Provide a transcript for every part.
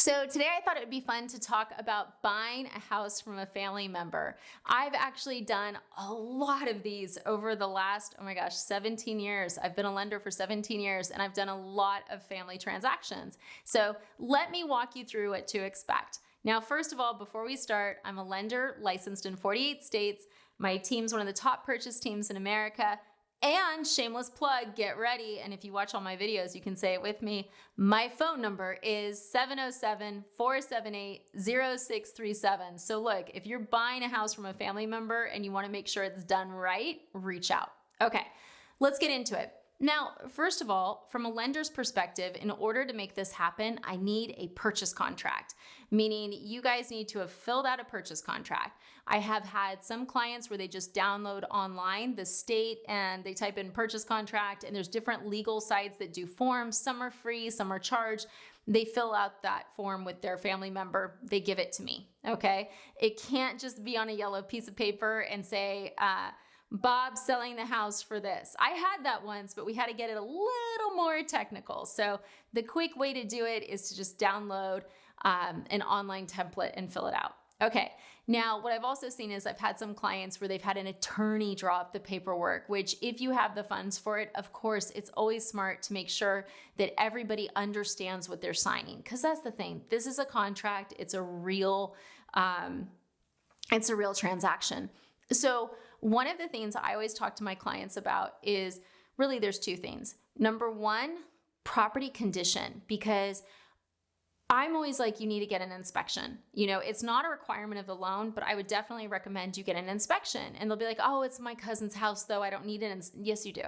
So today I thought it would be fun to talk about buying a house from a family member. I've actually done a lot of these over the last, 17 years. I've been a lender for 17 years and I've done a lot of family transactions. So let me walk you through what to expect. Now, first of all, before we start, I'm a lender licensed in 48 states. My team's one of the top purchase teams in America. And shameless plug, get ready. And if you watch all my videos, you can say it with me. My phone number is 707-478-0637. So look, if you're buying a house from a family member and you want to make sure it's done right, reach out. Okay, let's get into it. Now, first of all, from a lender's perspective, in order to make this happen, I need a purchase contract, meaning you guys need to have filled out a purchase contract. I have had some clients where they just download online the state and they type in purchase contract, and there's different legal sites that do forms. Some are free, some are charged. They fill out that form with their family member. They give it to me, okay? It can't just be on a yellow piece of paper and say, Bob's selling the house for this. I had that once, but we had to get it a little more technical. So the quick way to do it is to just download an online template and fill it out. Okay, now what I've also seen is I've had some clients where they've had an attorney draw up the paperwork, which if you have the funds for it, of course, it's always smart to make sure that everybody understands what they're signing. Because that's the thing. This is a contract. It's a real transaction. So one of the things I always talk to my clients about is really there's two things. Number one, property condition, because I'm always like, you need to get an inspection. You know, it's not a requirement of the loan, but I would definitely recommend you get an inspection. And they'll be like, oh, it's my cousin's house though. I don't need an yes, you do.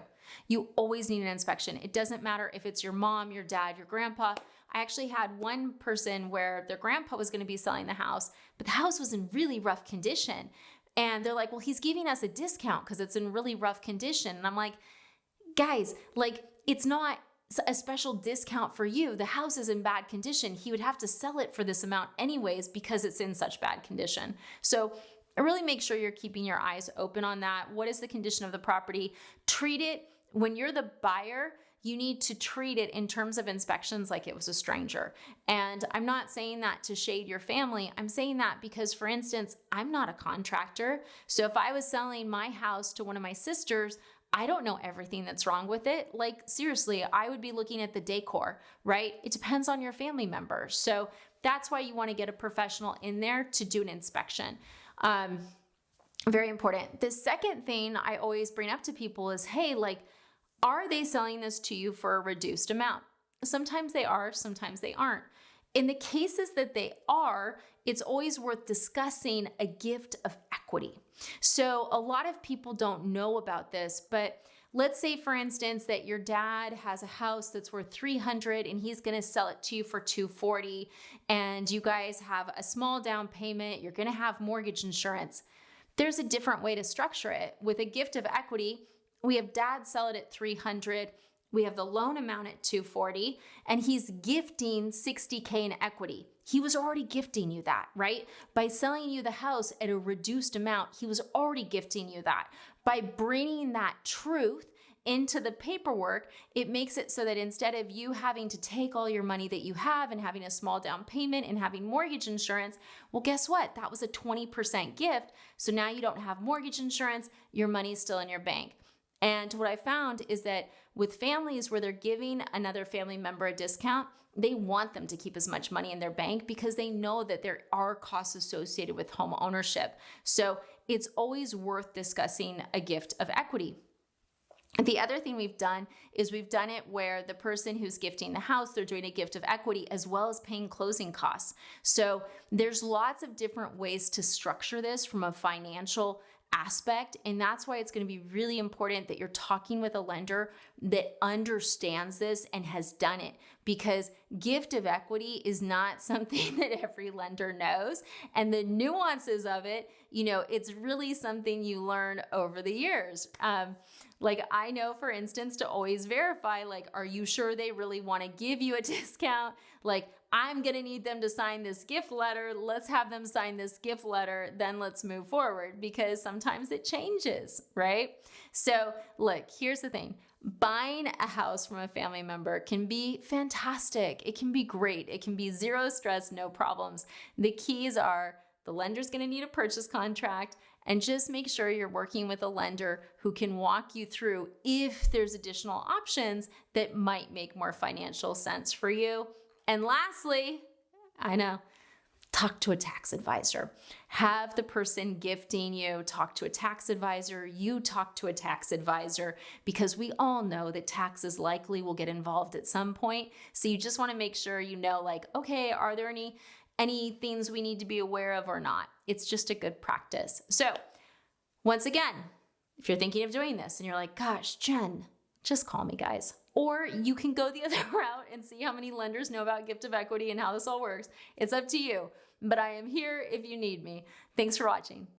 You always need an inspection. It doesn't matter if it's your mom, your dad, your grandpa. I actually had one person where their grandpa was going to be selling the house, but the house was in really rough condition. And they're like, well, he's giving us a discount because it's in really rough condition. And I'm like, guys, like, it's not a special discount for you. The house is in bad condition. He would have to sell it for this amount anyways because it's in such bad condition. So really make sure you're keeping your eyes open on that. What is the condition of the property? Treat it, when you're the buyer, you need to treat it in terms of inspections like it was a stranger. And I'm not saying that to shade your family. I'm saying that because, for instance, I'm not a contractor. So if I was selling my house to one of my sisters, I don't know everything that's wrong with it. Like, seriously, I would be looking at the decor, right? It depends on your family member. So that's why you want to get a professional in there to do an inspection. Very important. The second thing I always bring up to people is, hey, like, are they selling this to you for a reduced amount? Sometimes they are, sometimes they aren't. In the cases that they are, it's always worth discussing a gift of equity. So a lot of people don't know about this, but let's say, for instance, that your dad has a house that's worth $300 and he's going to sell it to you for $240, and you guys have a small down payment. You're going to have mortgage insurance. There's a different way to structure it. With a gift of equity, we have dad sell it at $300. We have the loan amount at $240, and he's gifting $60K in equity. He was already gifting you that, right? By selling you the house at a reduced amount, he was already gifting you that. By bringing that truth into the paperwork, it makes it so that instead of you having to take all your money that you have and having a small down payment and having mortgage insurance, well, guess what? That was a 20% gift. So now you don't have mortgage insurance, your money's still in your bank. And what I found is that with families where they're giving another family member a discount, they want them to keep as much money in their bank because they know that there are costs associated with home ownership. So it's always worth discussing a gift of equity. The other thing we've done is we've done it where the person who's gifting the house, they're doing a gift of equity as well as paying closing costs. So there's lots of different ways to structure this from a financial aspect. And that's why it's going to be really important that you're talking with a lender that understands this and has done it, because gift of equity is not something that every lender knows. And the nuances of it, you know, it's really something you learn over the years. Like, I know, for instance, to always verify, like, are you sure they really want to give you a discount? Like, I'm going to need them to sign this gift letter. Let's have them sign this gift letter. Then let's move forward, because sometimes it changes, right? So look, here's the thing. Buying a house from a family member can be fantastic. It can be great. It can be zero stress, no problems. The keys are the lender's going to need a purchase contract, and just make sure you're working with a lender who can walk you through if there's additional options that might make more financial sense for you. And lastly, I know, talk to a tax advisor. Have the person gifting you talk to a tax advisor. You talk to a tax advisor, because we all know that taxes likely will get involved at some point. So you just want to make sure you know, like, okay, are there any things we need to be aware of or not? It's just a good practice. So once again, if you're thinking of doing this and you're like, gosh, Jen, just call me, guys. Or you can go the other route and see how many lenders know about gift of equity and how this all works. It's up to you. But I am here if you need me. Thanks for watching.